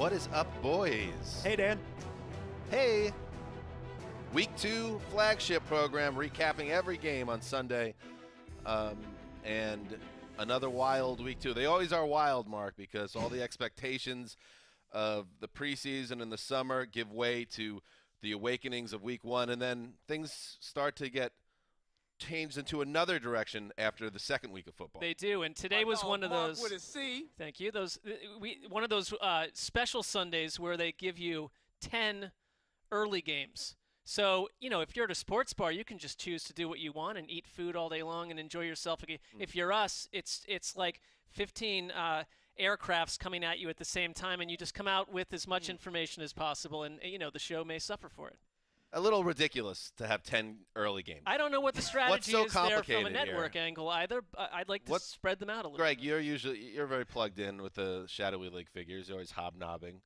What is up, boys? Hey, Dan. Hey. Week 2 flagship program, recapping every game on Sunday. And another wild week 2. They always are wild, Mark, because all the expectations of the preseason and the summer give way to the awakenings of week 1, and then things start to get changed into another direction after the second week of football. They do, and today was one of those. With a C. Thank you. One of those special Sundays where they give you 10 early games. So, if you're at a sports bar, you can just choose to do what you want and eat food all day long and enjoy yourself. If you're us, it's like 15 aircrafts coming at you at the same time, and you just come out with as much information as possible, and the show may suffer for it. A little ridiculous to have 10 early games. I don't know what the strategy so is there from a complicated network here? angle either. I'd like to spread them out a little. Greg, you're very plugged in with the Shadowy League figures. You're always hobnobbing.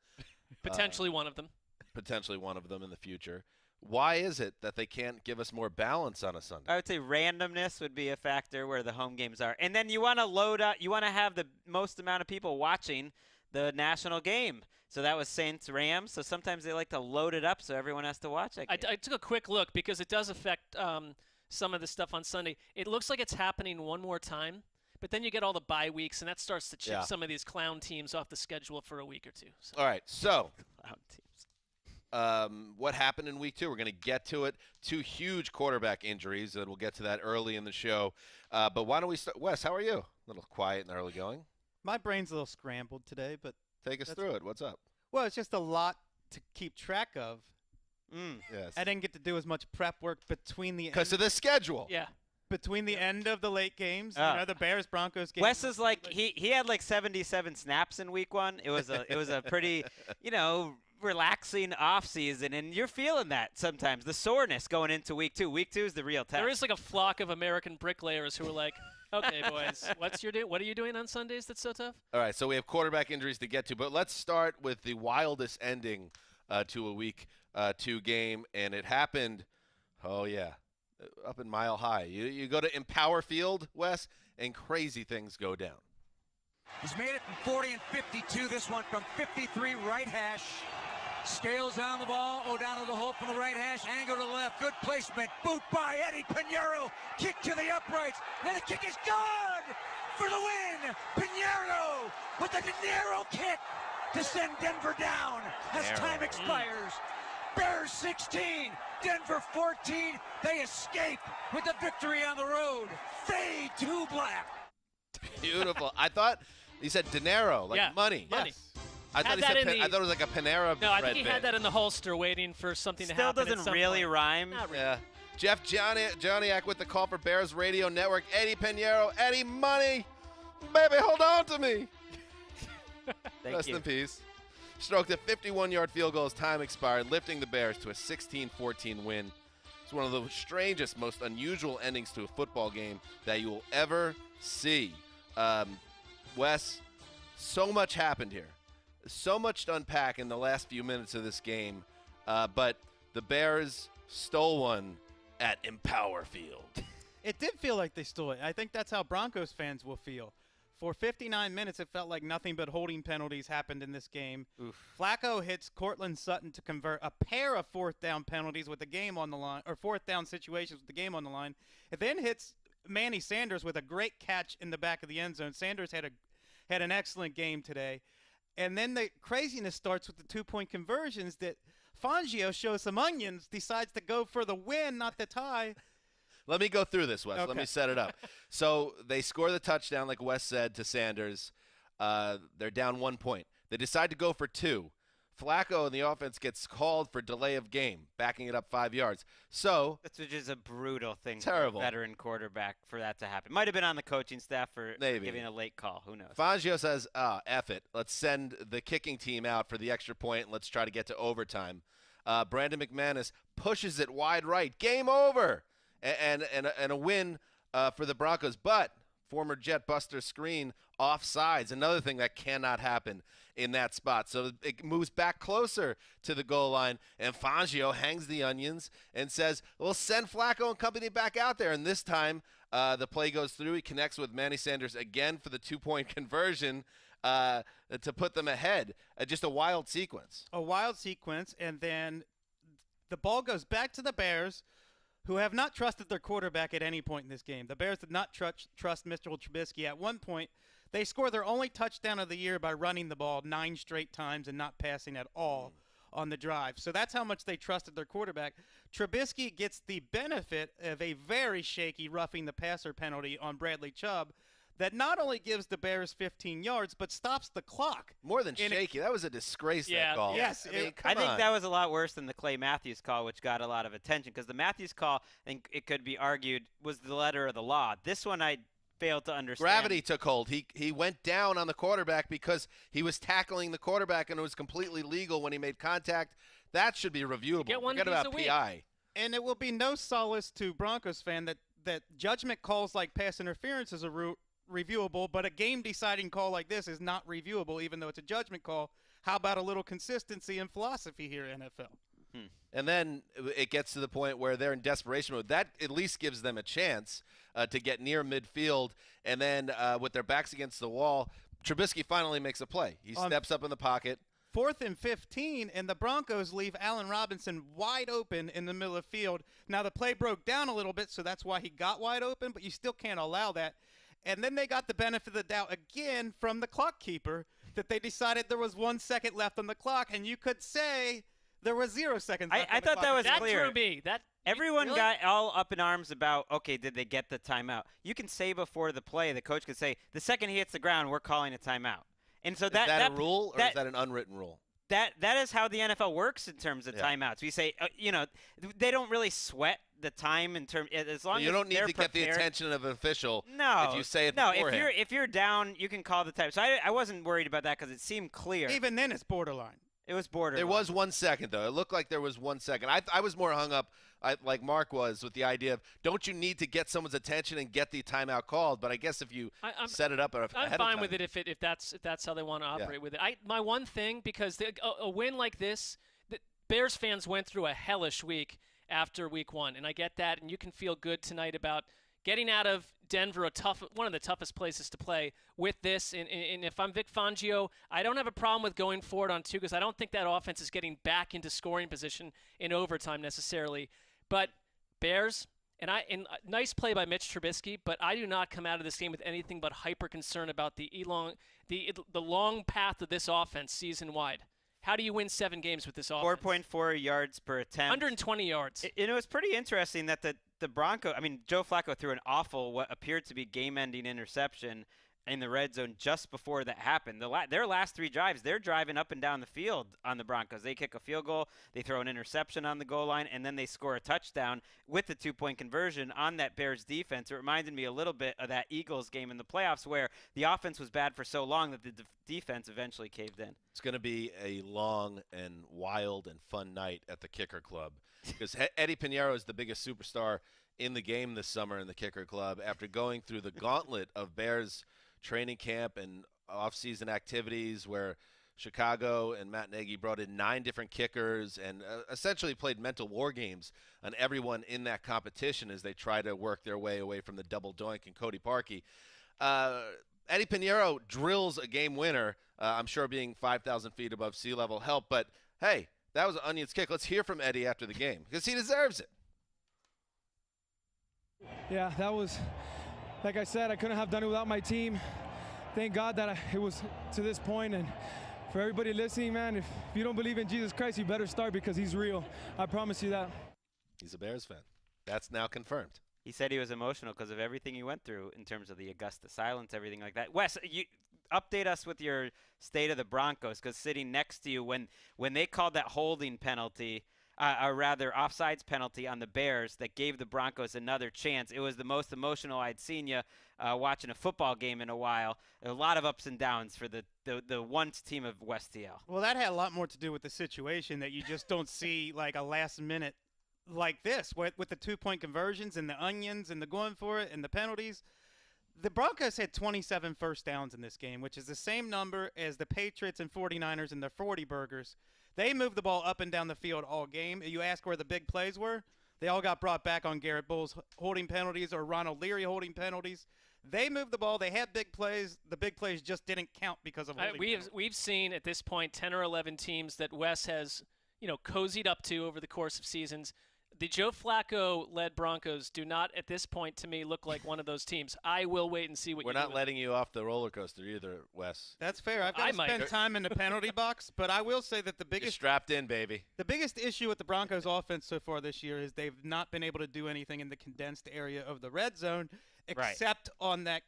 Potentially one of them. Potentially one of them in the future. Why is it that they can't give us more balance on a Sunday? I would say randomness would be a factor where the home games are. And then you want to load up, you want to have the most amount of people watching the national game. So that was Saints-Rams. So sometimes they like to load it up so everyone has to watch it. I took a quick look because it does affect some of the stuff on Sunday. It looks like it's happening one more time, but then you get all the bye weeks, and that starts to chip some of these clown teams off the schedule for a week or two. So. All right, so Clown teams. what happened in week 2? We're going to get to it. 2 huge quarterback injuries, and we'll get to that early in the show. But why don't we start? Wes, how are you? A little quiet and early going. My brain's a little scrambled today, but Take us through it. What's up? well, it's just a lot to keep track of. Yes. I didn't get to do as much prep work between the Because of the schedule. Yeah. end of the late games. The Bears Broncos game. Wes is like he had like 77 snaps in week 1. It was a pretty relaxing off season, and you're feeling that sometimes, the soreness going into week 2. Week 2 is the real test. There is like a flock of American bricklayers who are like, okay, boys, what are you doing on Sundays that's so tough? All right, so we have quarterback injuries to get to, but let's start with the wildest ending to a week 2 game, and it happened, up in Mile High. You go to Empower Field, Wes, and crazy things go down. He's made it from 40 and 52. This one from 53 right hash. Scales down the ball. Down to the hole from the right hash. Angle to the left. Good placement. Boot by Eddie Pinheiro. Kick to the uprights. Then the kick is good for the win. Pinheiro with the De Niro kick to send Denver down as time expires. Bears 16, Denver 14. They escape with the victory on the road. Fade to black. Beautiful. I thought you said dinero, like money. Money. Yes. I thought it was like a Panera No, I bread think he bit. had that in the holster waiting for something to Still happen. doesn't really rhyme. Not really. Yeah. Jeff Joniak with the call for Bears Radio Network. Eddie Pinheiro. Eddie Money. Baby, hold on to me. Rest in peace. Stroked a 51-yard field goal as time expired, lifting the Bears to a 16-14 win. It's one of the strangest, most unusual endings to a football game that you will ever see. Wes, so much happened here. So much to unpack in the last few minutes of this game. But the Bears stole one at Empower Field. It did feel like they stole it. I think that's how Broncos fans will feel. For 59 minutes, it felt like nothing but holding penalties happened in this game. Flacco hits Cortland Sutton to convert a pair of fourth down penalties with the game on the line, or fourth down situations with the game on the line. It then hits Manny Sanders with a great catch in the back of the end zone. Sanders had an excellent game today. And then the craziness starts with the 2-point conversions that Fangio shows some onions, decides to go for the win, not the tie. Let me go through this, Wes. Okay. Let me set it up. So they score the touchdown, like Wes said, to Sanders. They're down 1 point. They decide to go for 2. Flacco and the offense gets called for delay of game, backing it up 5 yards. So That's just a brutal thing Terrible. for a veteran quarterback for that to happen. Might have been on the coaching staff for Maybe. giving a late call. Who knows? Fangio says, F it. Let's send the kicking team out for the extra point, and let's try to get to overtime. Brandon McManus pushes it wide right. Game over. And a win for the Broncos. But former Jet Buster screen offsides, another thing that cannot happen in that spot. So it moves back closer to the goal line, and Fangio hangs the onions and says, we'll send Flacco and company back out there. And this time the play goes through. He connects with Manny Sanders again for the 2-point conversion. to put them ahead. Just a wild sequence. A wild sequence, and then the ball goes back to the Bears, who have not trusted their quarterback at any point in this game. The Bears did not trust Mr. Trubisky. At one point, they score their only touchdown of the year by running the ball 9 straight times and not passing at all on the drive. So that's how much they trusted their quarterback. Trubisky gets the benefit of a very shaky roughing the passer penalty on Bradley Chubb that not only gives the Bears 15 yards, but stops the clock. More than shaky. That was a disgrace, that call. Yes. I think that was a lot worse than the Clay Matthews call, which got a lot of attention, because the Matthews call, I think it could be argued, was the letter of the law. This one I failed to understand. Gravity took hold. He went down on the quarterback because he was tackling the quarterback, and it was completely legal when he made contact. That should be reviewable. Forget about PI. And it will be no solace to Broncos fan that judgment calls like pass interference is reviewable, but a game-deciding call like this is not reviewable, even though it's a judgment call. How about a little consistency and philosophy here, NFL? And then it gets to the point where they're in desperation mode. That at least gives them a chance to get near midfield. And then with their backs against the wall, Trubisky finally makes a play. He steps up in the pocket. 4th and 15, and the Broncos leave Allen Robinson wide open in the middle of the field. Now, the play broke down a little bit, so that's why he got wide open, but you still can't allow that. And then they got the benefit of the doubt again from the clock keeper that they decided there was 1 second left on the clock, and you could say there was 0 seconds left on the clock. I thought that was clear. That drew me. Everyone really? got all up in arms about, okay, did they get the timeout? You can say before the play, the coach could say, the second he hits the ground, we're calling a timeout. And so is that a rule, or is that an unwritten rule? That is how the NFL works in terms of timeouts. We say, they don't really sweat the time in terms as long as you don't need they're to prepared. get the attention of an official. No, if you say it no. beforehand. If you're down, you can call the time. So I wasn't worried about that because it seemed clear. Even then, it's borderline. It was borderline. There was 1 second, though. It looked like there was 1 second. I was more hung up, like Mark was, with the idea of don't you need to get someone's attention and get the timeout called? But I guess if you set it up ahead of time. I'm fine with it if that's how they want to operate with it. My one thing, because a win like this, the Bears fans went through a hellish week after week 1, and I get that, and you can feel good tonight about getting out of Denver, one of the toughest places to play, with this. And if I'm Vic Fangio, I don't have a problem with going forward on 2 because I don't think that offense is getting back into scoring position in overtime necessarily. But Bears, and nice play by Mitch Trubisky, but I do not come out of this game with anything but hyper concern about the long path of this offense season-wide. How do you win 7 games with this offense? 4.4 yards per attempt. 120 yards. It was pretty interesting that the Broncos, Joe Flacco threw an awful, what appeared to be game-ending interception in the red zone just before that happened. Their last 3 drives, they're driving up and down the field on the Broncos. They kick a field goal, they throw an interception on the goal line, and then they score a touchdown with the 2-point conversion on that Bears defense. It reminded me a little bit of that Eagles game in the playoffs where the offense was bad for so long that the defense eventually caved in. It's going to be a long and wild and fun night at the Kicker Club because Eddie Pinheiro is the biggest superstar in the game this summer in the Kicker Club after going through the gauntlet of Bears training camp and off-season activities where Chicago and Matt Nagy brought in 9 different kickers and essentially played mental war games on everyone in that competition as they try to work their way away from the double doink and Cody Parkey. Eddie Pinheiro drills a game winner. I'm sure being 5,000 feet above sea level helped, but hey, that was an onions kick. Let's hear from Eddie after the game because he deserves it. Yeah, that was, like I said, I couldn't have done it without my team. Thank God that it was to this point. And for everybody listening, man, if you don't believe in Jesus Christ, you better start because he's real. I promise you that. He's a Bears fan. That's now confirmed. He said he was emotional because of everything he went through in terms of the Augusta silence, everything like that. Wes, you update us with your state of the Broncos because sitting next to you when they called that holding penalty, or rather offsides penalty on the Bears that gave the Broncos another chance. It was the most emotional I'd seen you watching a football game in a while. A lot of ups and downs for the once team of West TL. Well, that had a lot more to do with the situation that you just don't see like a last minute like this with the 2-point conversions and the onions and the going for it and the penalties. The Broncos had 27 first downs in this game, which is the same number as the Patriots and 49ers and their 40 burgers. They moved the ball up and down the field all game. You ask where the big plays were, they all got brought back on Garrett Bowles holding penalties or Ronald Leary holding penalties. They moved the ball. They had big plays. The big plays just didn't count because of holding. We've seen at this point 10 or 11 teams that Wes has, cozied up to over the course of seasons. The Joe Flacco-led Broncos do not, at this point, to me, look like one of those teams. I will wait and see what We're not letting you off the roller coaster either, Wes. That's fair. I've got to spend time in the penalty box, but I will say that the biggest – You're strapped in, baby. The biggest issue with the Broncos offense so far this year is they've not been able to do anything in the condensed area of the red zone except on that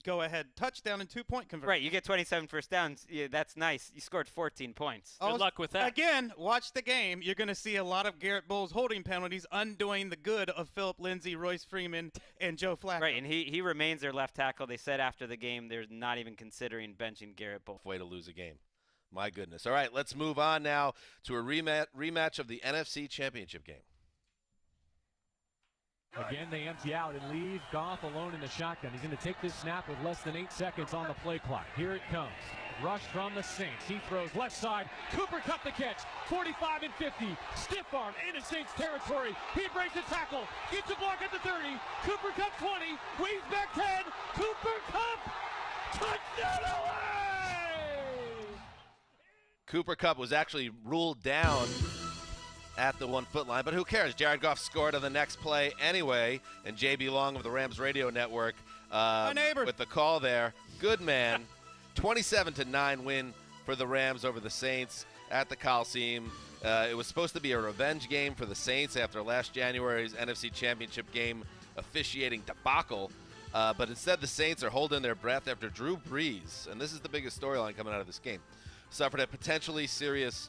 go-ahead touchdown and 2-point conversion. Right, you get 27 first downs. Yeah, that's nice. You scored 14 points. Good luck with that. Again, watch the game. You're going to see a lot of Garrett Bowles holding penalties undoing the good of Phillip Lindsay, Royce Freeman, and Joe Flacco. Right, and he remains their left tackle. They said after the game they're not even considering benching Garrett Bowles. Way to lose a game. My goodness. All right, let's move on now to a rematch of the NFC Championship game. Again, they empty out and leave Goff alone in the shotgun. He's going to take this snap with less than 8 seconds on the play clock. Here it comes. Rush from the Saints. He throws left side. Cooper Kupp the catch. 45 and 50. Stiff arm into Saints territory. He breaks the tackle. Gets a block at the 30. Cooper Kupp 20. Waves back 10. Cooper Kupp. Touchdown away! Cooper Kupp was actually ruled down at the 1-foot line, but who cares? Jared Goff scored on the next play anyway, and JB Long of the Rams Radio Network with the call there. Good man. 27-9 win for the Rams over the Saints at the Coliseum. It was supposed to be a revenge game for the Saints after last January's NFC Championship game officiating debacle, but instead the Saints are holding their breath after Drew Brees, and this is the biggest storyline coming out of this game, suffered a potentially serious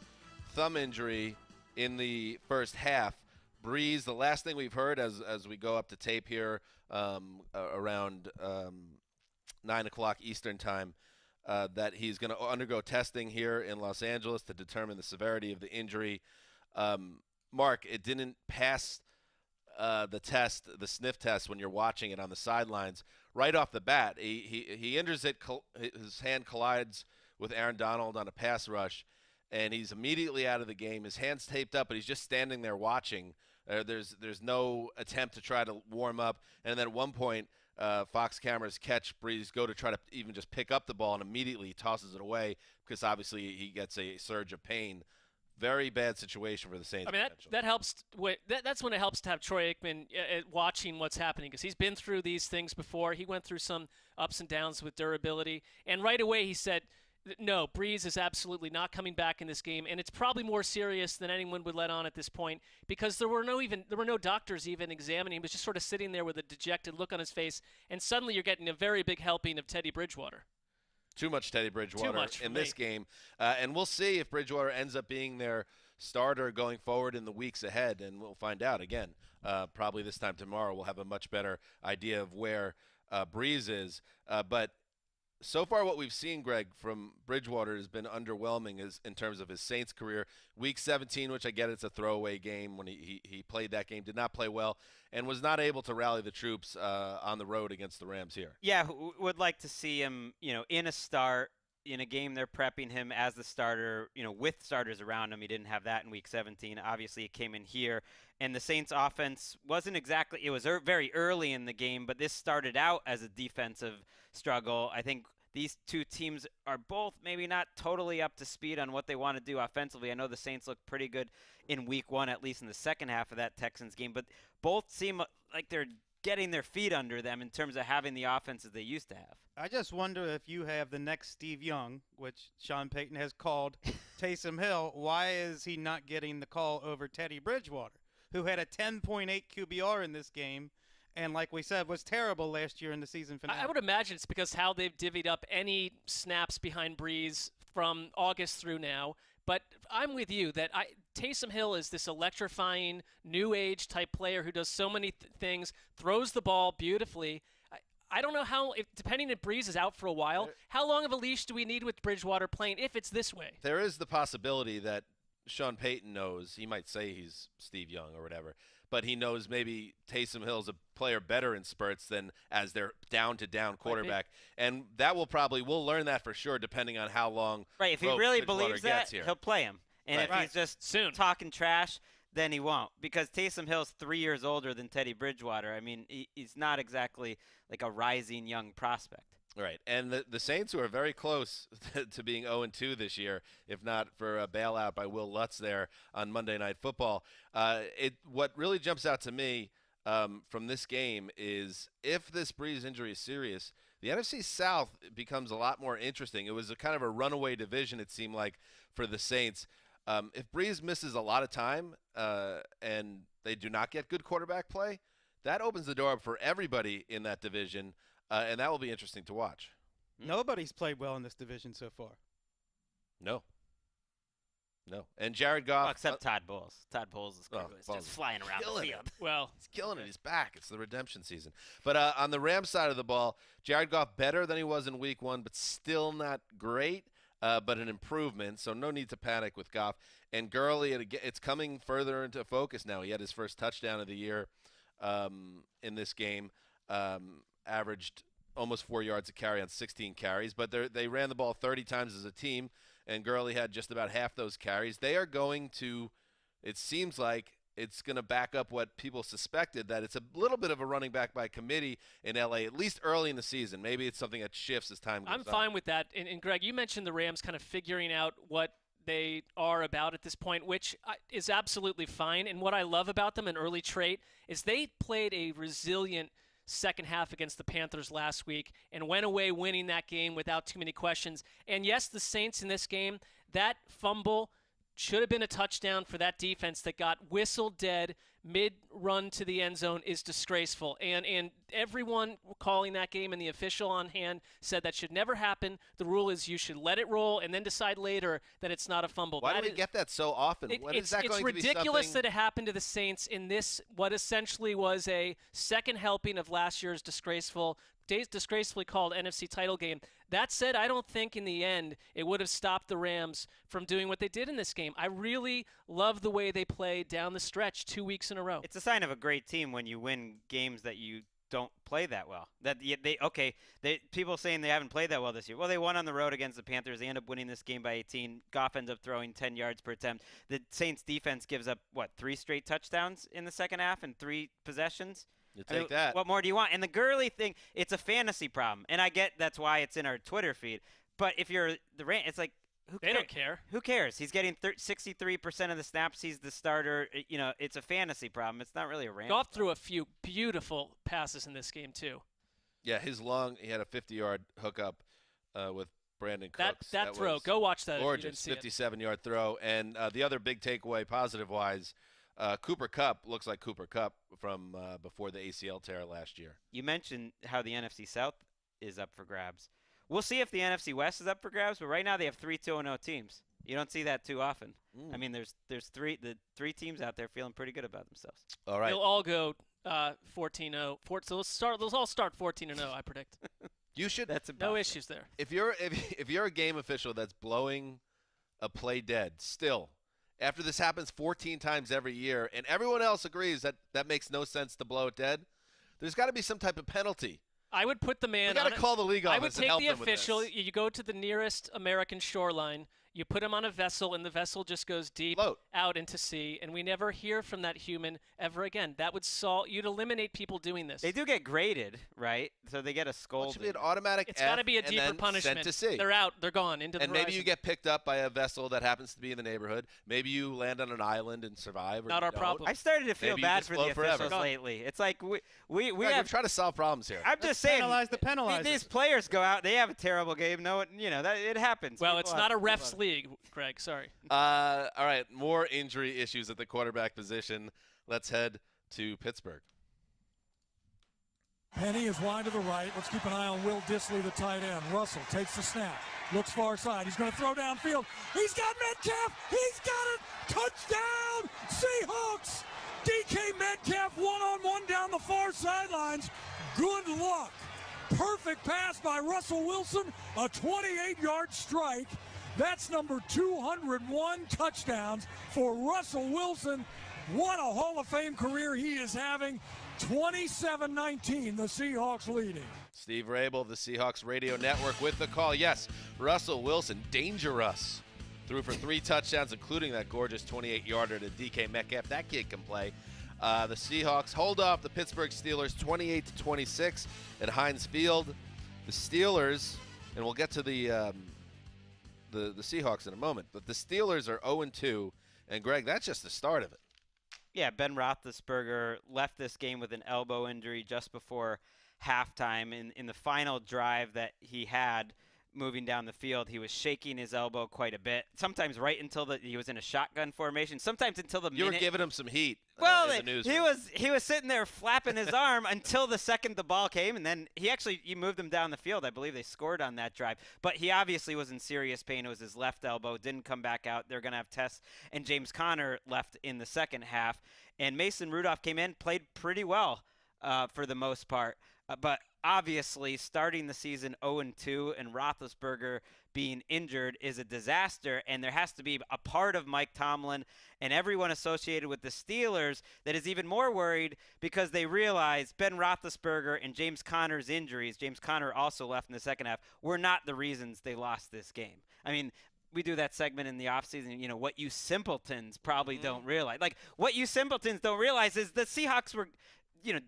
thumb injury in the first half. Breeze, the last thing we've heard as we go up to tape here around 9 o'clock Eastern time, that he's going to undergo testing here in Los Angeles to determine the severity of the injury. Mark, it didn't pass the sniff test when you're watching it on the sidelines. Right off the bat, he injures it, his hand collides with Aaron Donald on a pass rush, and he's immediately out of the game. His hand's taped up, but he's just standing there watching. There's no attempt to try to warm up. And then at one point, Fox cameras catch Breeze go to try to even just pick up the ball, and immediately he tosses it away because obviously he gets a surge of pain. Very bad situation for the Saints. I mean, that helps. That's when it helps to have Troy Aikman watching what's happening, because he's been through these things before. He went through some ups and downs with durability, and right away he said, no, Breeze is absolutely not coming back in this game, and it's probably more serious than anyone would let on at this point, because there were no doctors even examining him. He was just sort of sitting there with a dejected look on his face, and suddenly you're getting a very big helping of Teddy Bridgewater. Too much Teddy Bridgewater in this game, and we'll see if Bridgewater ends up being their starter going forward in the weeks ahead, and we'll find out again. Probably this time tomorrow we'll have a much better idea of where Breeze is, but so far what we've seen, Greg, from Bridgewater has been underwhelming in terms of his Saints career. Week 17, which I get it's a throwaway game when he played that game, did not play well and was not able to rally the troops on the road against the Rams here. Yeah, would like to see him, in a start, in a game they're prepping him as the starter, with starters around him. He didn't have that in Week 17. Obviously, it came in here. And the Saints offense wasn't exactly – it was very early in the game, but this started out as a defensive struggle. I think these two teams are both maybe not totally up to speed on what they want to do offensively. I know the Saints looked pretty good in Week 1, at least in the second half of that Texans game, but both seem like they're getting their feet under them in terms of having the offenses they used to have. I just wonder if you have the next Steve Young, which Sean Payton has called Taysom Hill, why is he not getting the call over Teddy Bridgewater, who had a 10.8 QBR in this game and, like we said, was terrible last year in the season finale? I would imagine it's because how they've divvied up any snaps behind Breeze from August through now. But I'm with you that Taysom Hill is this electrifying, new age type player who does so many things, throws the ball beautifully. I don't know how, depending if Breeze is out for a while, how long of a leash do we need with Bridgewater playing if it's this way? There is the possibility that Sean Payton knows. He might say he's Steve Young or whatever, but he knows maybe Taysom Hill's a player better in spurts than as their down-to-down quarterback. And that we'll learn that for sure depending on how long if he really believes that, he'll play him. And if he's just talking trash, then he won't, because Taysom Hill's 3 years older than Teddy Bridgewater. I mean, he's not exactly like a rising young prospect. Right, and the Saints, who are very close to being 0-2 this year, if not for a bailout by Will Lutz there on Monday Night Football. What really jumps out to me from this game is if this Breeze injury is serious, the NFC South becomes a lot more interesting. It was a kind of a runaway division, it seemed like, for the Saints. If Breeze misses a lot of time and they do not get good quarterback play, that opens the door up for everybody in that division. And that will be interesting to watch. Nobody's played well in this division so far. No. And Jared Goff. Well, except Todd Bowles. Todd Bowles is just flying around the field. Well, he's killing it. He's back. It's the redemption season. But on the Rams side of the ball, Jared Goff better than he was in week 1, but still not great, but an improvement. So no need to panic with Goff. And Gurley, it's coming further into focus now. He had his first touchdown of the year in this game. Averaged almost 4 yards a carry on 16 carries, but they ran the ball 30 times as a team, and Gurley had just about half those carries. They are going to, it seems like it's going to back up what people suspected, that it's a little bit of a running back by committee in L.A., at least early in the season. Maybe it's something that shifts as time goes on. I'm fine with that. And Greg, you mentioned the Rams kind of figuring out what they are about at this point, which is absolutely fine. And what I love about them, an early trait, is they played a resilient second half against the Panthers last week and went away winning that game without too many questions. And yes, the Saints in this game, that fumble should have been a touchdown for that defense that got whistled dead mid-run to the end zone is disgraceful. And everyone calling that game and the official on hand said that should never happen. The rule is you should let it roll and then decide later that it's not a fumble. Why do we get that so often? It's ridiculous that it happened to the Saints in this, what essentially was a second helping of last year's disgracefully called NFC title game. That said, I don't think in the end it would have stopped the Rams from doing what they did in this game. I really love the way they played down the stretch 2 weeks in a row. It's a sign of a great team when you win games that you don't play that well. People saying they haven't played that well this year. Well, they won on the road against the Panthers. They end up winning this game by 18. Goff ends up throwing 10 yards per attempt. The Saints defense gives up, 3 straight touchdowns in the second half and 3 possessions? You take that. What more do you want? And the Gurley thing, it's a fantasy problem. And I get that's why it's in our Twitter feed. But if you're the Rams, it's like, they don't care. Who cares? He's getting 63% of the snaps. He's the starter. It's a fantasy problem. It's not really a Rams. Goff threw a few beautiful passes in this game, too. Yeah, he had a 50-yard hookup with Brandon Cooks. That throw, go watch that. Gorgeous, 57-yard throw. And the other big takeaway, positive-wise, Cooper Kupp looks like Cooper Kupp from before the ACL tear last year. You mentioned how the NFC South is up for grabs. We'll see if the NFC West is up for grabs, but right now they have 3 2-0 teams. You don't see that too often. I mean, there's the three teams out there feeling pretty good about themselves. All right. They'll all go 14-0. So they'll all start 14-0, I predict. You should. That's no issues there. If you're a game official that's blowing a play dead, still, after this happens 14 times every year, and everyone else agrees that makes no sense to blow it dead, there's got to be some type of penalty. I would put the man. We got to call the league office. I would take the official. You go to the nearest American shoreline. You put him on a vessel, and the vessel just goes deep out into sea, and we never hear from that human ever again. That would you'd eliminate people doing this. They do get graded, right? So they get a scolding. It should be an automatic It's got to be a deeper punishment. Sent to sea. They're out. They're gone into the horizon. And maybe you get picked up by a vessel that happens to be in the neighborhood. Maybe you land on an island and survive. Or Not our problem. I've started to feel bad for the officials lately. It's like we're trying to solve problems here. I'm just saying. Penalize the penalizers. These players go out. They have a terrible game. It happens. Well, it's not a refs league, Greg. Sorry. All right, more injury issues at the quarterback position. Let's head to Pittsburgh. Penny is wide to the right. Let's keep an eye on Will Dissly, the tight end. Russell takes the snap, looks far side. He's going to throw downfield. He's got Metcalf. He's got it. Touchdown, Seahawks. DK Metcalf one-on-one down the far sidelines. Good luck. Perfect pass by Russell Wilson. A 28-yard strike. That's number 201 touchdowns for Russell Wilson. What a Hall of Fame career he is having. 27-19, the Seahawks leading. Steve Rabel of the Seahawks Radio Network with the call. Yes, Russell Wilson, dangerous. Threw for 3 touchdowns, including that gorgeous 28-yarder to DK Metcalf. That kid can play. The Seahawks hold off the Pittsburgh Steelers 28-26 at Heinz Field. The Steelers, and we'll get to the Seahawks in a moment, but the Steelers are 0-2, and Greg, that's just the start of it. Yeah, Ben Roethlisberger left this game with an elbow injury just before halftime. In the final drive that he had moving down the field, he was shaking his elbow quite a bit. Sometimes right until he was in a shotgun formation. Sometimes until the minute. You were giving him some heat. Well, he was sitting there flapping his arm until the second the ball came, and then he moved him down the field. I believe they scored on that drive. But he obviously was in serious pain. It was his left elbow. Didn't come back out. They're going to have Tess and James Conner left in the second half. And Mason Rudolph came in, played pretty well for the most part. But obviously, starting the season 0-2 and Roethlisberger being injured is a disaster, and there has to be a part of Mike Tomlin and everyone associated with the Steelers that is even more worried because they realize Ben Roethlisberger and James Conner's injuries, James Conner also left in the second half, were not the reasons they lost this game. I mean, we do that segment in the offseason, what you simpletons probably don't realize. Like, what you simpletons don't realize is the Seahawks were –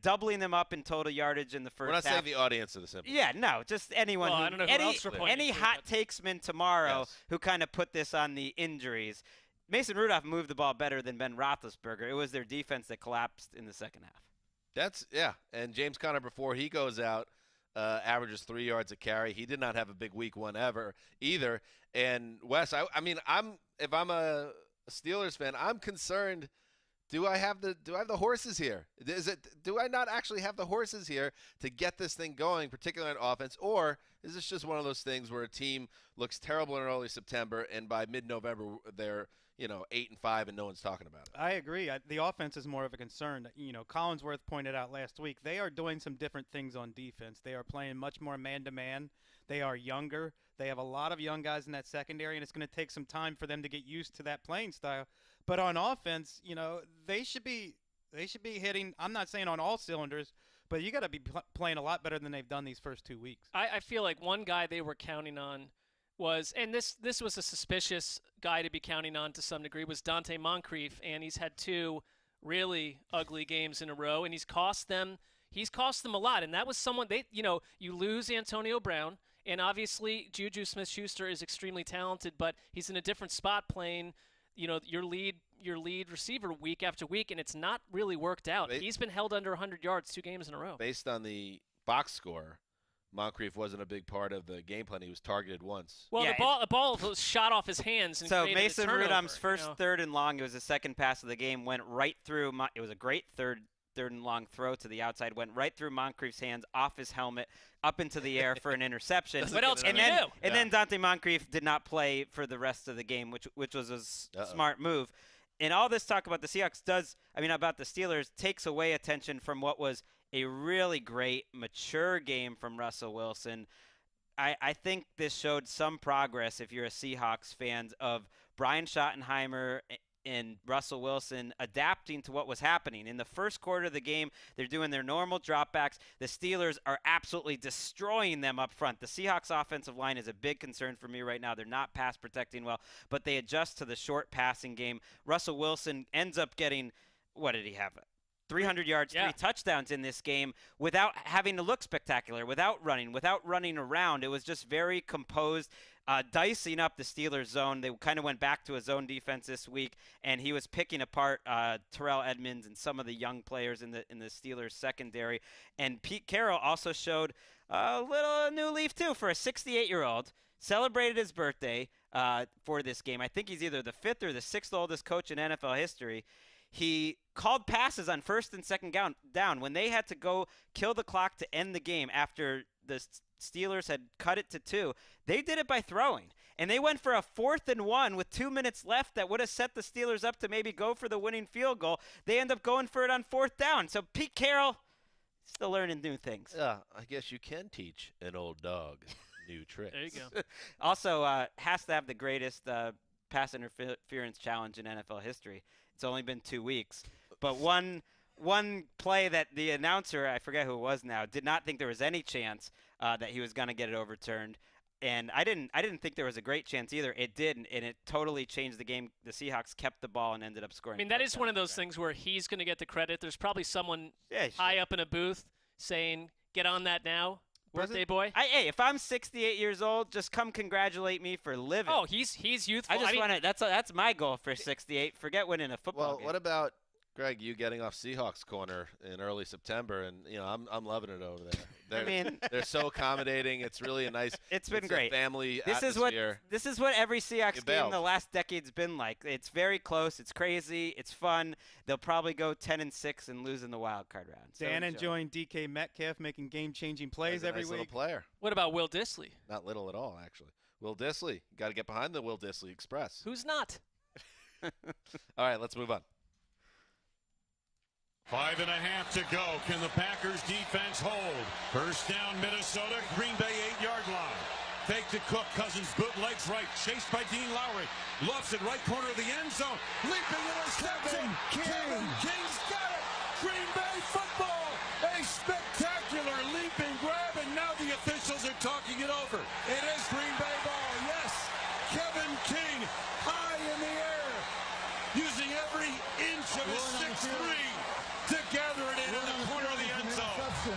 doubling them up in total yardage in the first half. We're not saying the audience of the simple. Yeah, no, just anyone. Well, I don't know who else any hot takesman tomorrow who kind of put this on the injuries. Mason Rudolph moved the ball better than Ben Roethlisberger. It was their defense that collapsed in the second half. And James Conner, before he goes out, averages 3 yards a carry. He did not have a big week one either. And Wes, if I'm a Steelers fan, I'm concerned. Do I have the horses here? Do I not actually have the horses here to get this thing going, particularly on offense, or is this just one of those things where a team looks terrible in early September and by mid-November they're 8-5 and no one's talking about it? I agree. The offense is more of a concern. Collinsworth pointed out last week they are doing some different things on defense. They are playing much more man-to-man. They are younger. They have a lot of young guys in that secondary, and it's going to take some time for them to get used to that playing style. But on offense, they should be hitting. I'm not saying on all cylinders, but you got to be playing a lot better than they've done these first 2 weeks. I feel like one guy they were counting on was, and this was a suspicious guy to be counting on to some degree, was Dante Moncrief, and he's had 2 really ugly games in a row, and he's cost them a lot. And that was someone you lose Antonio Brown, and obviously Juju Smith-Schuster is extremely talented, but he's in a different spot playing your lead receiver week after week, and it's not really worked out. He's been held under 100 yards 2 games in a row. Based on the box score, Moncrief wasn't a big part of the game plan. He was targeted once. Well, the ball was shot off his hands. And so Mason Rudolph's first third and long, it was the second pass of the game, went right through. It was a great third and long throw to the outside, went right through Moncrief's hands, off his helmet, up into the air for an interception. What else can you do? And then Dante Moncrief did not play for the rest of the game, which was a smart move. And all this talk about the Seahawks about the Steelers takes away attention from what was a really great, mature game from Russell Wilson. I think this showed some progress, if you're a Seahawks fan, of Brian Schottenheimer and Russell Wilson adapting to what was happening. In the first quarter of the game, they're doing their normal dropbacks. The Steelers are absolutely destroying them up front. The Seahawks offensive line is a big concern for me right now. They're not pass protecting well, but they adjust to the short passing game. Russell Wilson ends up getting, what did he have? 300 yards, 3 touchdowns in this game without having to look spectacular, without running around. It was just very composed, dicing up the Steelers' zone. They kind of went back to a zone defense this week, and he was picking apart Terrell Edmonds and some of the young players in the Steelers' secondary. And Pete Carroll also showed a little new leaf, too, for a 68-year-old. Celebrated his birthday for this game. I think he's either the 5th or the 6th oldest coach in NFL history. He called passes on first and second down when they had to go kill the clock to end the game after the Steelers had cut it to 2. They did it by throwing. And they went for a 4th and 1 with 2 minutes left that would have set the Steelers up to maybe go for the winning field goal. They end up going for it on 4th down. So Pete Carroll still learning new things. Yeah, I guess you can teach an old dog new tricks. There you go. Also, has to have the greatest pass interference challenge in NFL history. It's only been 2 weeks. But one play that the announcer, I forget who it was now, did not think there was any chance that he was going to get it overturned. And I didn't think there was a great chance either. It did, and it totally changed the game. The Seahawks kept the ball and ended up scoring. I mean, that is one of those things where he's going to get the credit. There's probably someone high up in a booth saying, "Get on that now, birthday boy." Hey, if I'm 68 years old, just come congratulate me for living. Oh, he's youthful. I just want to. That's my goal for 68. Forget winning a football game. Well, what about Greg? You getting off Seahawks corner in early September, and I'm loving it over there. They're so accommodating. It's really a nice. It's been great. Family atmosphere. This is what every Seahawks game the last decade's been like. It's very close. It's crazy. It's fun. They'll probably go 10-6 and lose in the wild card round. Dan enjoying DK Metcalf making game-changing plays every week. Little player. What about Will Dissly? Not little at all, actually. Will Dissly. Got to get behind the Will Dissly Express. Who's not? All right, let's move on. 5.5 to go. Can the Packers defense hold? First down, Minnesota, Green Bay 8-yard line. Fake to Cook, Cousins bootlegs right, chased by Dean Lowry. Lofts it right corner of the end zone. Leaping interception. Kevin King's got it. Green Bay football. A spectacular leaping grab, and now the officials are talking it over. It is Green Bay ball. Yes. Kevin King high in the air, using every inch of his 6'3" to gather it in the corner of the end zone.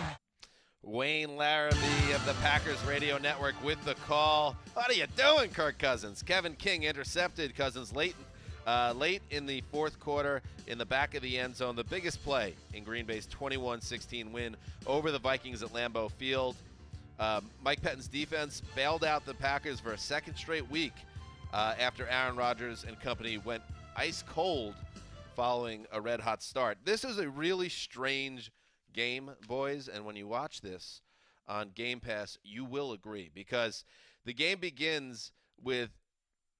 Wayne Larrabee of the Packers Radio Network with the call. What are you doing, Kirk Cousins? Kevin King intercepted Cousins late in the fourth quarter in the back of the end zone. The biggest play in Green Bay's 21-16 win over the Vikings at Lambeau Field. Mike Pettine's defense bailed out the Packers for a second straight week after Aaron Rodgers and company went ice cold following a red-hot start. This is a really strange game, boys, and when you watch this on Game Pass, you will agree, because the game begins with,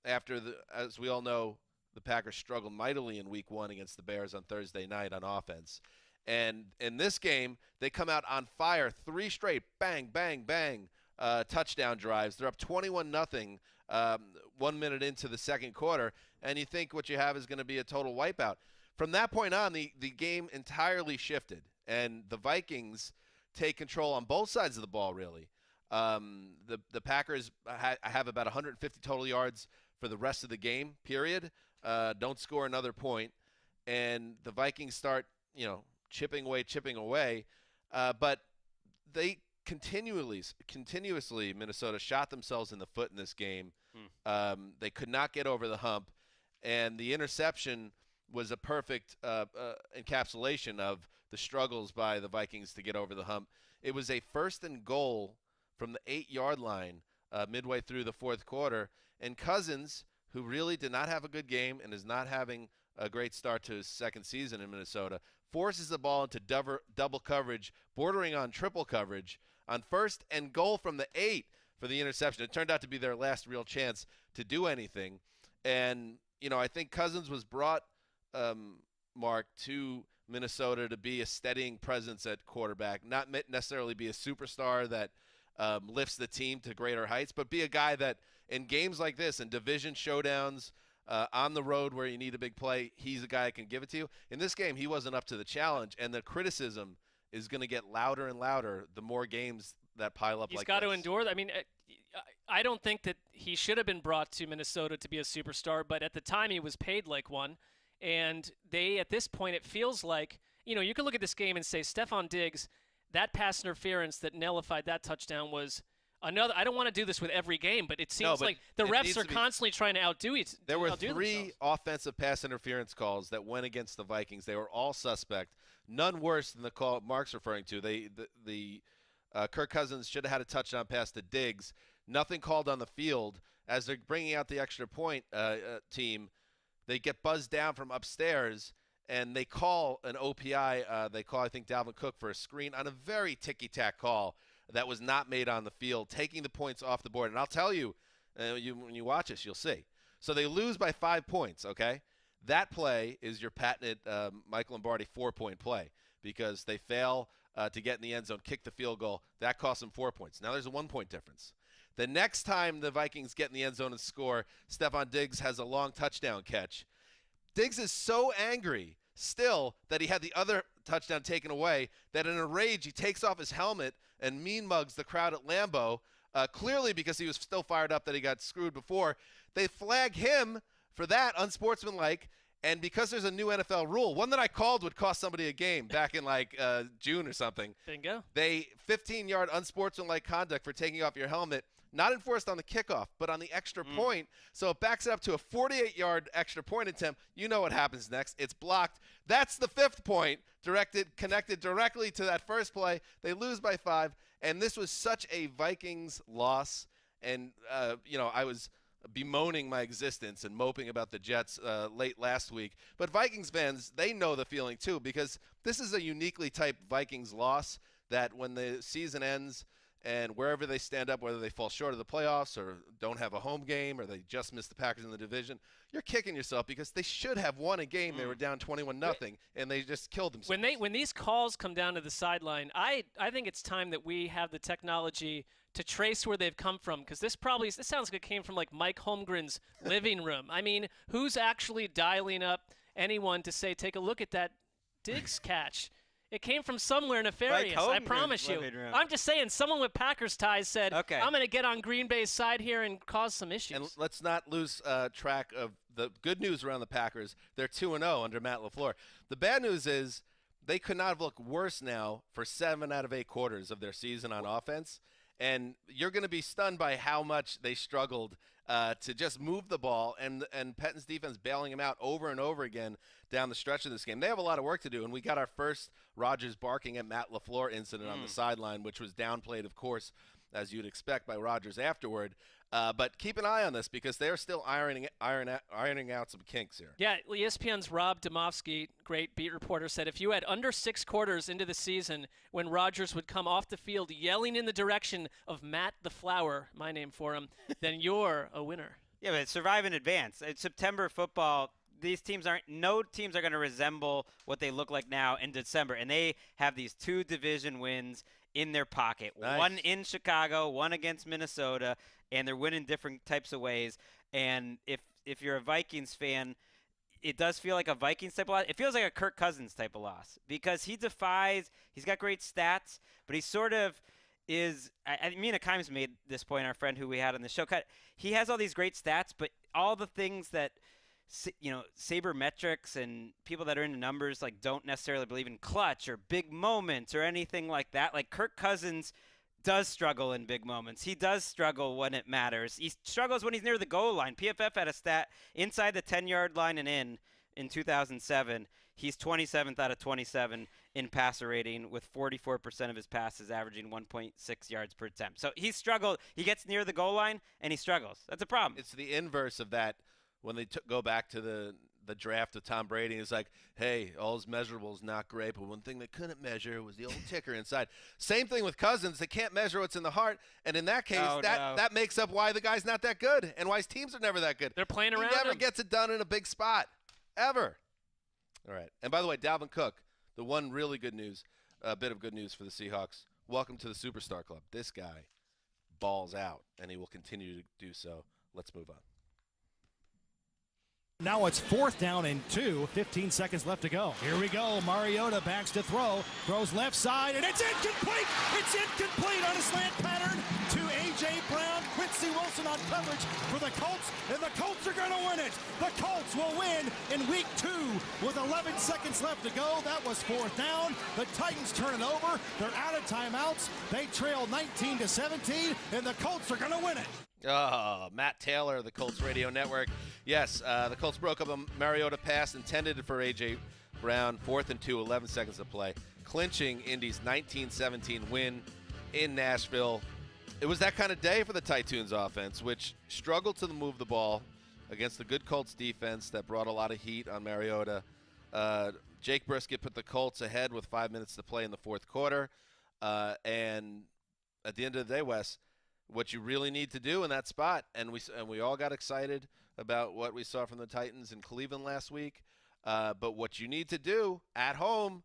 as we all know, the Packers struggled mightily in Week 1 against the Bears on Thursday night on offense. And in this game, they come out on fire, 3 straight bang, bang, bang touchdown drives. They're up 21-0 1 minute into the second quarter, and you think what you have is going to be a total wipeout. From that point on, the game entirely shifted, and the Vikings take control on both sides of the ball, really. The Packers have about 150 total yards for the rest of the game, period. Don't score another point, and the Vikings start, chipping away. But they continuously, Minnesota shot themselves in the foot in this game. They could not get over the hump, and the interception was a perfect encapsulation of the struggles by the Vikings to get over the hump. It was a 1st and goal from the 8-yard line midway through the fourth quarter, and Cousins, who really did not have a good game and is not having a great start to his second season in Minnesota, forces the ball into double coverage, bordering on triple coverage, on 1st and goal from the 8 for the interception. It turned out to be their last real chance to do anything. And, I think Cousins was brought, Mark, to Minnesota to be a steadying presence at quarterback, not necessarily be a superstar that lifts the team to greater heights, but be a guy that in games like this, in division showdowns, on the road where you need a big play, he's a guy that can give it to you. In this game, he wasn't up to the challenge, and the criticism is going to get louder and louder the more games that pile up like this. He's got to endure that. I mean, I don't think that he should have been brought to Minnesota to be a superstar, but at the time he was paid like one. And at this point, it feels like, you can look at this game and say, Stephon Diggs, that pass interference that nullified that touchdown was another. I don't want to do this with every game, but it seems like the refs are constantly trying to outdo each. There were 3 offensive pass interference calls that went against the Vikings. They were all suspect. None worse than the call Mark's referring to. Kirk Cousins should have had a touchdown pass to Diggs. Nothing called on the field. As they're bringing out the extra point team, they get buzzed down from upstairs, and they call an OPI. They call, I think, Dalvin Cook for a screen on a very ticky-tack call that was not made on the field, taking the points off the board. And I'll tell you, when you watch this, you'll see. So they lose by 5 points, okay? That play is your patented Mike Lombardi 4-point play because they fail to get in the end zone, kick the field goal. That costs them 4 points. Now there's a 1-point difference. The next time the Vikings get in the end zone and score, Stephon Diggs has a long touchdown catch. Diggs is so angry still that he had the other touchdown taken away that in a rage he takes off his helmet and mean mugs the crowd at Lambeau clearly because he was still fired up that he got screwed before. They flag him for that, unsportsmanlike. And because there's a new NFL rule, one that I called would cost somebody a game back in June or something. Bingo. 15-yard unsportsmanlike conduct for taking off your helmet, not enforced on the kickoff, but on the extra point. So it backs it up to a 48-yard extra point attempt. You know what happens next. It's blocked. That's the 5th point, connected directly to that first play. They lose by 5, and this was such a Vikings loss. And, I was bemoaning my existence and moping about the Jets late last week. But Vikings fans, they know the feeling too, because this is a uniquely typed Vikings loss that when the season ends and wherever they stand up, whether they fall short of the playoffs or don't have a home game or they just miss the Packers in the division, you're kicking yourself because they should have won a game. They were down 21-0, and they just killed themselves. When these calls come down to the sideline, I think it's time that we have the technology to trace where they've come from, because this sounds like it came from like Mike Holmgren's living room. I mean, who's actually dialing up anyone to say, take a look at that Diggs catch? It came from somewhere nefarious, I promise you. I'm just saying, someone with Packers ties said, okay, I'm going to get on Green Bay's side here and cause some issues. And let's not lose track of the good news around the Packers. They're 2-0 under Matt LaFleur. The bad news is they could not have looked worse now for 7 out of 8 quarters of their season on offense. And you're going to be stunned by how much they struggled to just move the ball, and Pettine's defense bailing him out over and over again down the stretch of this game. They have a lot of work to do, and we got our first Rodgers barking at Matt LaFleur incident on the sideline, which was downplayed, of course, as you'd expect by Rodgers afterward. But keep an eye on this because they're still ironing out some kinks here. Yeah, ESPN's Rob Domofsky, great beat reporter, said if you had under 6 quarters into the season when Rodgers would come off the field yelling in the direction of Matt the Flower, my name for him, then you're a winner. Yeah, but survive in advance. It's September football. No teams are going to resemble what they look like now in December, and they have these 2 division wins in their pocket. Nice. One in Chicago, one against Minnesota, and they're winning different types of ways. And if you're a Vikings fan, it does feel like a Vikings type of loss. It feels like a Kirk Cousins type of loss because he's got great stats, but he sort of is – me and Akime's made this point, our friend who we had on the show. He has all these great stats, but all the things that – sabermetrics and people that are into numbers don't necessarily believe in clutch or big moments or anything like that. Like Kirk Cousins does struggle in big moments. He does struggle when it matters. He struggles when he's near the goal line. PFF had a stat inside the 10-yard line and in 2007. He's 27th out of 27 in passer rating with 44% of his passes averaging 1.6 yards per attempt. So he struggled. He gets near the goal line and he struggles. That's a problem. It's the inverse of that. When they go back to the draft of Tom Brady, it's like, hey, all his measurables not great, but one thing they couldn't measure was the old ticker inside. Same thing with Cousins. They can't measure what's in the heart, and in that case, that makes up why the guy's not that good and why his teams are never that good. They're playing around He never him. gets it done in a big spot, ever. All right. And by the way, Dalvin Cook, the one really good news, bit of good news for the Seahawks. Welcome to the Superstar Club. This guy balls out, and he will continue to do so. Let's move on. Now it's 4th down and 2, 15 seconds left to go. Here we go. Mariota backs to throw, throws left side, and it's incomplete. It's incomplete on a slant pattern to A.J. Brown. Quincy Wilson on coverage for the Colts, and the Colts are going to win it. The Colts will win in week 2 with 11 seconds left to go. That was 4th down. The Titans turn it over. They're out of timeouts. They trail 19-17, and the Colts are going to win it. Oh, Matt Taylor of the Colts Radio Network. Yes, the Colts broke up a Mariota pass intended for A.J. Brown. 4th and 2, 11 seconds to play. Clinching Indy's 19-17 win in Nashville. It was that kind of day for the Titans offense, which struggled to move the ball against the good Colts defense that brought a lot of heat on Mariota. Jake Brisket put the Colts ahead with 5 minutes to play in the 4th quarter. And at the end of the day, Wes, what you really need to do in that spot, and we all got excited about what we saw from the Titans in Cleveland last week, but what you need to do at home,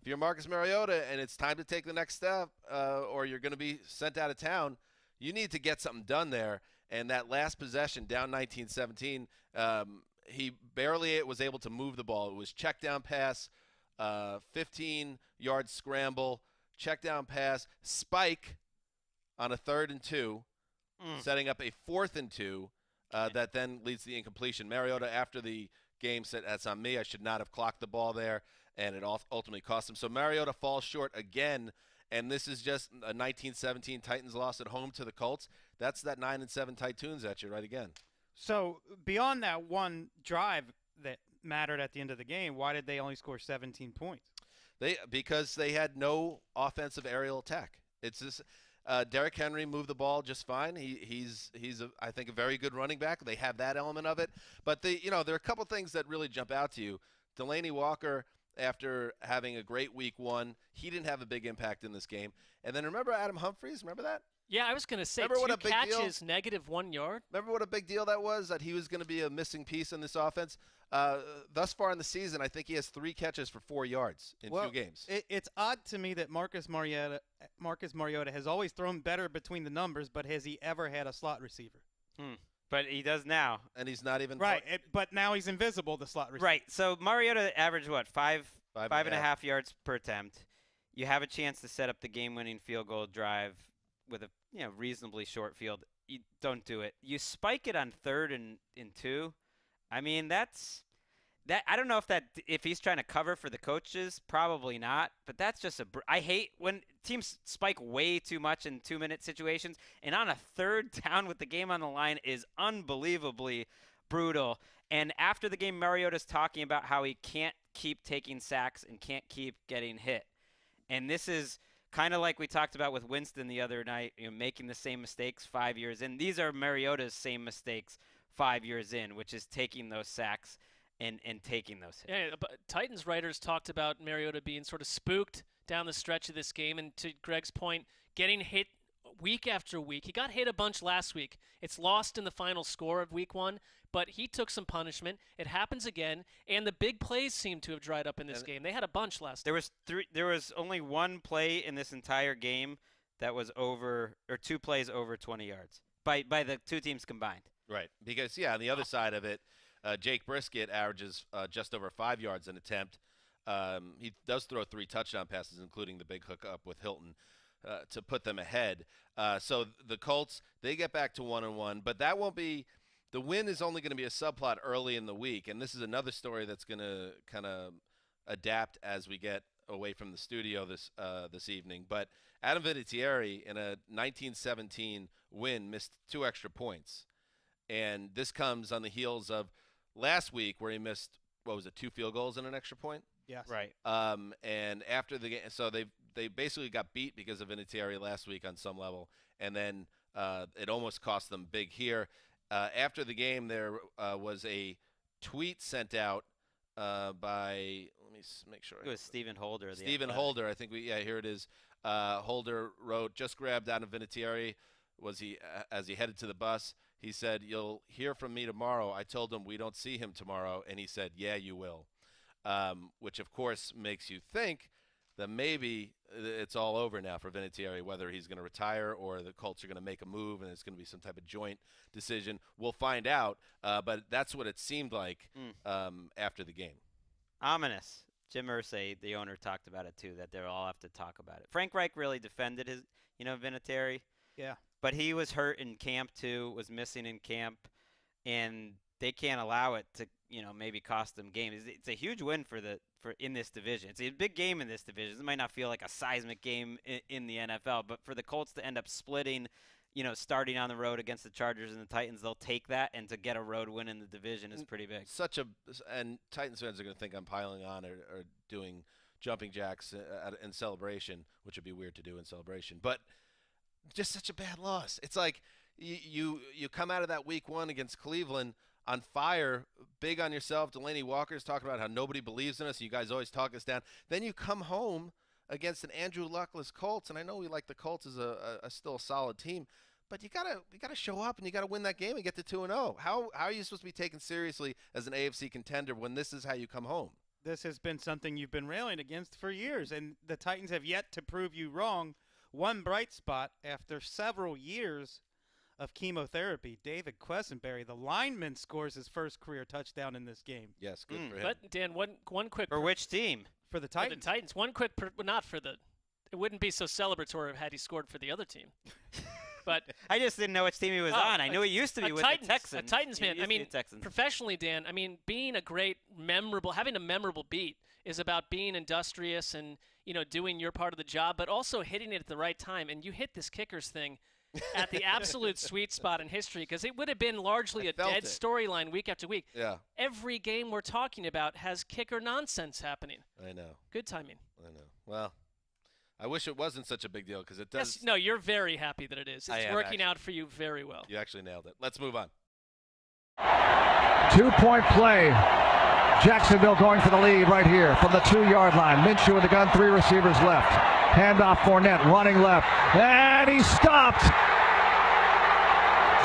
if you're Marcus Mariota and it's time to take the next step or you're going to be sent out of town, you need to get something done there. And that last possession, down 19-17, he barely was able to move the ball. It was check down pass, 15-yard scramble, check down pass, spike on a 3rd and 2, setting up a 4th and 2 that then leads to the incompletion. Mariota, after the game, said, "That's on me. I should not have clocked the ball there," and it ultimately cost him. So Mariota falls short again, and this is just a 19-17 Titans loss at home to the Colts. That's that 9-7 Titans at you right again. So beyond that one drive that mattered at the end of the game, why did they only score 17 points? Because they had no offensive aerial attack. It's just Derrick Henry moved the ball just fine. He's I think a very good running back. They have that element of it. But there are a couple things that really jump out to you. Delaney Walker, after having a great week 1, he didn't have a big impact in this game. And then remember Adam Humphries? Remember that? Yeah, I was going to say, remember 2 catches, -1 yard. Remember what a big deal that was, that he was going to be a missing piece in this offense? Thus far in the season, I think he has 3 catches for 4 yards in 2 games. It's odd to me that Marcus Mariota has always thrown better between the numbers, but has he ever had a slot receiver? But he does now. And he's not even right. But now he's invisible, the slot receiver. Right. So Mariota averaged what, five and a half yards per attempt. You have a chance to set up the game-winning field goal drive with a reasonably short field. You don't do it. You spike it on 3rd and 2. I mean, that's that. I don't know if he's trying to cover for the coaches. Probably not. But that's just I hate when teams spike way too much in 2-minute situations. And on a 3rd down with the game on the line is unbelievably brutal. And after the game, Mariota's talking about how he can't keep taking sacks and can't keep getting hit. And this is kind of like we talked about with Winston the other night, making the same mistakes 5 years in. These are Mariota's same mistakes 5 years in, which is taking those sacks and taking those hits. Yeah, but Titans writers talked about Mariota being sort of spooked down the stretch of this game, and to Greg's point, getting hit week after week. He got hit a bunch last week. It's lost in the final score of week 1, but he took some punishment. It happens again, and the big plays seem to have dried up in this game. They had a bunch last week. There was only 1 play in this entire game that was 2 plays over 20 yards by the 2 teams combined. Right, because, on the other side of it, Jake Brisket averages just over 5 yards an attempt. He does throw 3 touchdown passes, including the big hookup with Hilton to put them ahead. So the Colts, they get back to 1-1, but that won't be – the win is only going to be a subplot early in the week, and this is another story that's going to kind of adapt as we get away from the studio this evening. But Adam Vinatieri, in a 19-17 win, missed 2 extra points. And this comes on the heels of last week where he missed, 2 field goals and an extra point? Yes. Right. And after the game, so they basically got beat because of Vinatieri last week on some level, and then it almost cost them big here. After the game, there was a tweet sent out by, let me make sure. It was Stephen Holder. Stephen Holder, I think here it is. Holder wrote, "Just grabbed Adam Vinatieri as he headed to the bus. He said, 'You'll hear from me tomorrow.' I told him we don't see him tomorrow, and he said, 'Yeah, you will.'" Which, of course, makes you think that maybe it's all over now for Vinatieri, whether he's going to retire or the Colts are going to make a move and it's going to be some type of joint decision. We'll find out, but that's what it seemed like after the game. Ominous. Jim Irsay, the owner, talked about it too, that they'll all have to talk about it. Frank Reich really defended his, Vinatieri. Yeah. But he was hurt in camp too, was missing in camp, and they can't allow it to, maybe cost them games. It's a huge win for in this division. It's a big game in this division. It might not feel like a seismic game in the NFL, but for the Colts to end up splitting, starting on the road against the Chargers and the Titans, they'll take that, and to get a road win in the division is pretty big. And Titans fans are going to think I'm piling on or doing jumping jacks in celebration, which would be weird to do in celebration, but just such a bad loss. It's like you come out of that week 1 against Cleveland on fire, big on yourself. Delaney Walker's talking about how nobody believes in us. You guys always talk us down. Then you come home against an Andrew Luckless Colts, and I know we like the Colts as a still a solid team, but you gotta show up and you gotta win that game and get to 2-0. How are you supposed to be taken seriously as an AFC contender when this is how you come home? This has been something you've been railing against for years, and the Titans have yet to prove you wrong. One bright spot after several years of chemotherapy, David Quessenberry, the lineman, scores his first career touchdown in this game. Yes, good for him. But, Dan, one quick... For which team? For the Titans. For the Titans. One quick... not for the it wouldn't be so celebratory had he scored for the other team. But I just didn't know which team he was on. I knew he used to be with the Texans. A Titans fan. I mean, professionally, Dan, I mean, being a great, having a memorable beat is about being industrious and, doing your part of the job, but also hitting it at the right time. And you hit this kickers thing at the absolute sweet spot in history, because it would have been largely a dead storyline week after week. Yeah. Every game we're talking about has kicker nonsense happening. I know. Good timing. I know. Well, I wish it wasn't such a big deal, because it does. Yes, no, you're very happy that it is. It's working out for you very well. You actually nailed it. Let's move on. 2-point play. Jacksonville going for the lead right here from the 2-yard line. Minshew with the gun, 3 receivers left. Handoff Fournette, running left. And he stopped.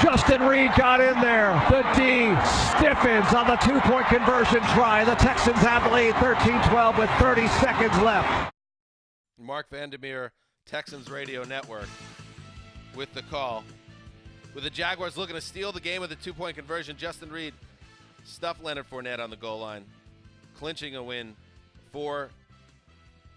Justin Reed got in there. The D stiffens on the 2-point conversion try. The Texans have the lead 13-12 with 30 seconds left. Mark Vandermeer, Texans Radio Network, with the call. With the Jaguars looking to steal the game with a 2-point conversion, Justin Reed stuffed Leonard Fournette on the goal line, clinching a win for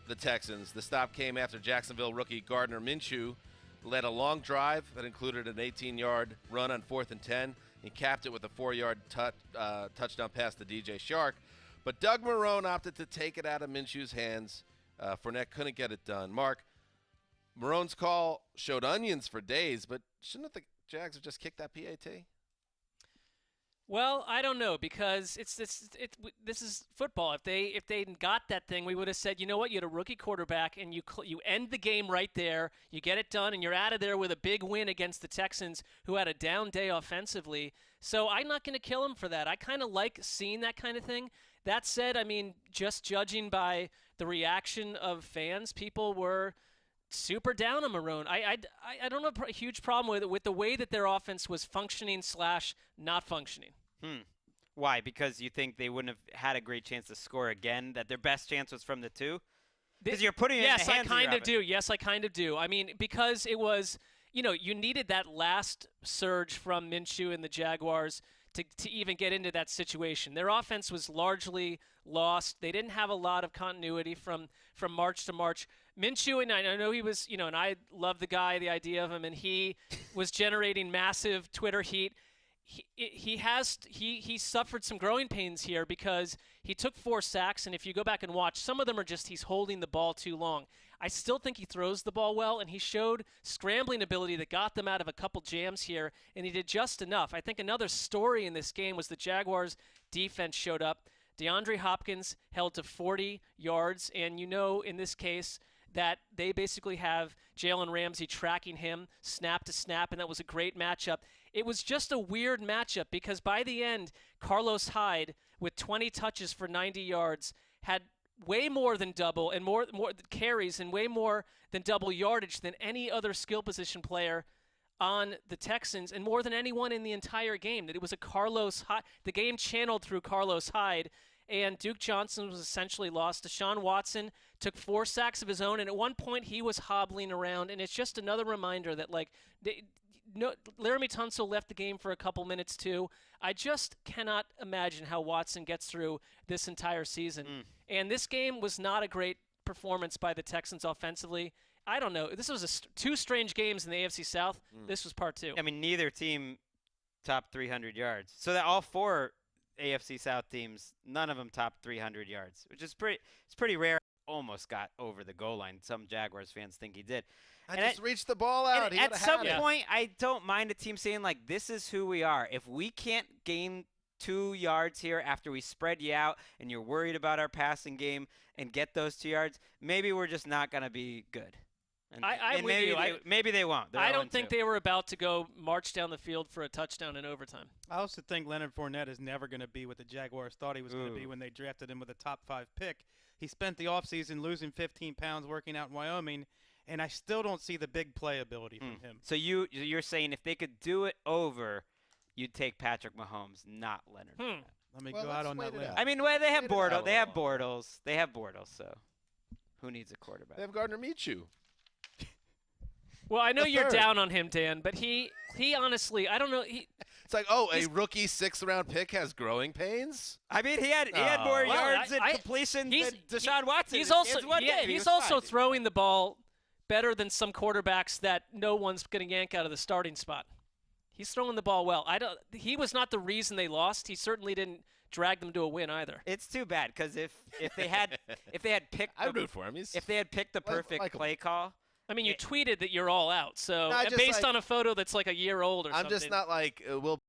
the Texans. The stop came after Jacksonville rookie Gardner Minshew led a long drive that included an 18-yard run on 4th and 10. He capped it with a 4-yard touchdown pass to DJ Shark. But Doug Marrone opted to take it out of Minshew's hands. Fournette couldn't get it done. Mark, Marrone's call showed onions for days, but shouldn't the Jags have just kicked that PAT? Well, I don't know, because this is football. If they got that thing, we would have said, you know what, you had a rookie quarterback, and you end the game right there. You get it done, and you're out of there with a big win against the Texans, who had a down day offensively. So I'm not going to kill him for that. I kind of like seeing that kind of thing. That said, I mean, just judging by the reaction of fans, people were super down on Marrone. I don't have a huge problem with the way that their offense was functioning / not functioning. Why? Because you think they wouldn't have had a great chance to score again, that their best chance was from the 2? Because you're putting it in the hands of your offense. Yes, I kind of do. I mean, because it was, you needed that last surge from Minshew and the Jaguars to even get into that situation. Their offense was largely lost. They didn't have a lot of continuity from March to March. Minshew, and I know he was, and I love the guy, the idea of him, and he was generating massive Twitter heat. He suffered some growing pains here, because he took 4 sacks, and if you go back and watch, some of them are just he's holding the ball too long. I still think he throws the ball well, and he showed scrambling ability that got them out of a couple jams here, and he did just enough. I think another story in this game was the Jaguars' defense showed up. DeAndre Hopkins held to 40 yards, and in this case that they basically have Jalen Ramsey tracking him snap to snap, and that was a great matchup. It was just a weird matchup, because by the end, Carlos Hyde, with 20 touches for 90 yards, had way more than double and more carries and way more than double yardage than any other skill position player on the Texans, and more than anyone in the entire game. That it was a Carlos Hyde. The game channeled through Carlos Hyde, and Duke Johnson was essentially lost. Deshaun Watson took 4 sacks of his own, and at one point he was hobbling around, and it's just another reminder that, Laramie Tunsil left the game for a couple minutes too. I just cannot imagine how Watson gets through this entire season. And this game was not a great performance by the Texans offensively. I don't know. This was 2 strange games in the AFC South. This was part 2. I mean, neither team topped 300 yards. So that all 4 AFC South teams, none of them topped 300 yards, which is pretty rare. Almost got over the goal line. Some Jaguars fans think he did. I just reached the ball out. At some point, I don't mind a team saying, this is who we are. If we can't gain 2 yards here after we spread you out and you're worried about our passing game and get those 2 yards, maybe we're just not going to be good. And maybe they won't. I don't think they were about to go march down the field for a touchdown in overtime. I also think Leonard Fournette is never going to be what the Jaguars thought he was going to be when they drafted him with a top 5 pick. He spent the offseason losing 15 pounds working out in Wyoming, and I still don't see the big playability from him. So you're saying if they could do it over, you'd take Patrick Mahomes, not Leonard Fournette. Let me go out on that limb. I mean, they have Bortles. They have Bortles, so who needs a quarterback? They have Gardner Minshew. Well, I know you're down on him, Dan, but he honestly, I don't know. It's like, a rookie 6th-round pick has growing pains? I mean, he had more yards and completion than Deshaun Watson. He's also throwing the ball better than some quarterbacks that no one's going to yank out of the starting spot. He's throwing the ball well. He was not the reason they lost. He certainly didn't drag them to a win either. It's too bad because if they had picked, I root for him. If they had picked the perfect play call. I mean, you tweeted that you're all out. So No, based on a photo that's like a year old or something. I'm just not like, we'll